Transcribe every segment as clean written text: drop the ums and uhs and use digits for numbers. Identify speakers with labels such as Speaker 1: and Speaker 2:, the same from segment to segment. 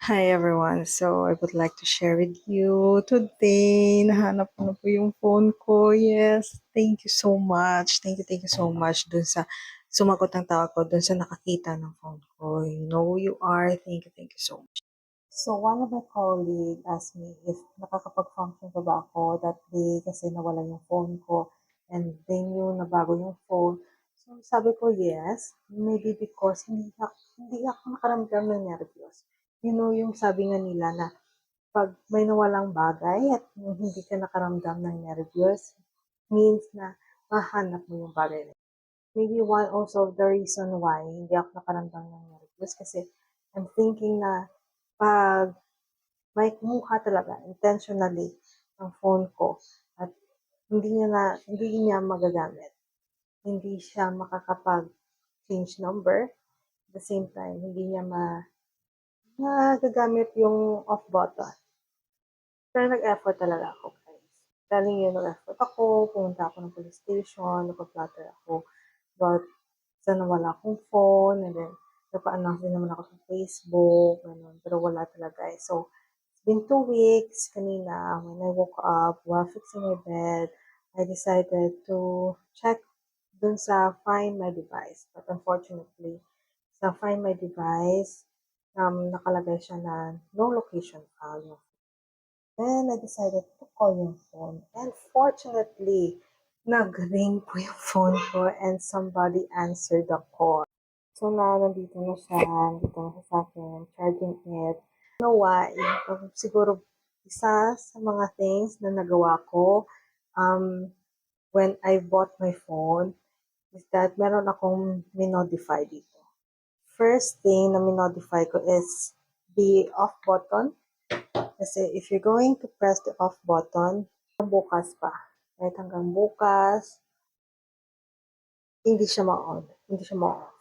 Speaker 1: Hi everyone. So I would like to share with you today. Nahanap ko na po yung phone ko. Yes. Thank you so much. Thank you so much dun sa sumagot ng tawag ko dun sa nakakita ng phone ko. You know who you are. Thank you so much. So one of my colleagues asked me if nakakapag-function pa ba ako that day kasi nawala yung phone ko and they knew na bago yung phone. So sabi ko yes, maybe because hindi ako nakaramdam ng nervyos. You know yung sabi nga nila na pag may nawalang bagay at hindi ka nakaramdam ng nervyos, means na mahanap mo yung bagay na yun. Maybe one also of the reason why hindi ako nakaramdam ng nervyos kasi I'm thinking na pag may kumuha talaga intentionally ng phone ko at hindi niya magagamit. Hindi siya makakapag-change number. At the same time, hindi niya magagamit yung off button. Pero nag-effort talaga ako, guys. Galing yun, nag-effort ako, pumunta ako ng police station, nagpa-flutter ako about sa nawala akong phone, and then nagpa-announce din naman ako sa Facebook, ganun. Pero wala talaga eh. So, it's been 2 weeks kanina when I woke up while fixing my bed. I decided to check dun sa Find My Device. But unfortunately, sa Find My Device, nakalagay siya na no location found. Then I decided to call yung phone. And fortunately, nag-ring po yung phone ko and somebody answered the call. So now, nandito na siya. Nandito na siya sa akin. Charging it. You know why? Siguro, isa sa mga things na nagawa ko when I bought my phone is that meron akong minodify dito. First thing na minodify ko is the off button. Kasi if you're going to press the off button, bukas pa. Right, hanggang bukas, hindi siya ma-on. Hindi siya ma-off.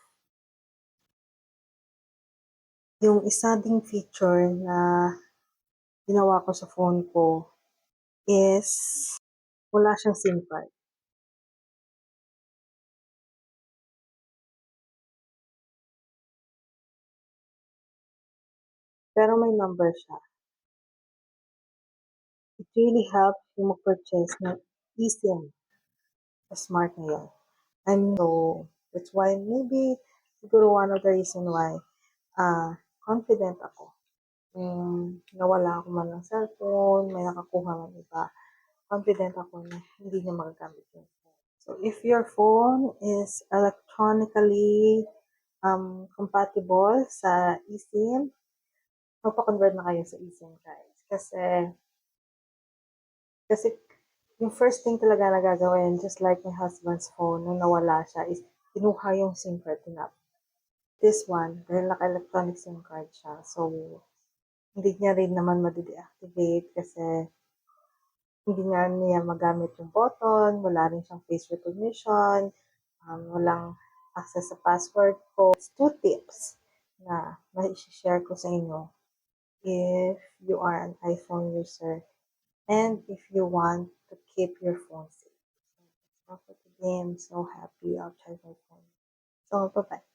Speaker 1: Yung isa ding feature na ginawa ko sa phone ko is wala siyang SIM card. Pero may number siya. It really helps yung mag-purchase ng eSIM. Smart na yan. So, that's why maybe siguro one of the reason why confident ako. Nawala ako man ng cellphone, may nakakuha man iba, confident ako na hindi niya magagamit yung phone. So, if your phone is electronically compatible sa eSIM, magpa-convert na kayo sa eSIM, guys. Kasi yung first thing talaga na gagawin, just like my husband's phone, nung nawala siya, is kinuha yung SIM card na. This one, dahil naka-electronic SIM card siya, so hindi niya rin naman ma-deactivate kasi hindi nga niya magamit yung button, wala rin siyang face recognition, walang access sa password ko. It's 2 tips na mai-share ko sa inyo if you are an iPhone user and if you want to keep your phone safe. So, that's all for today. I'm so happy. I'll charge my phone. So, bye-bye.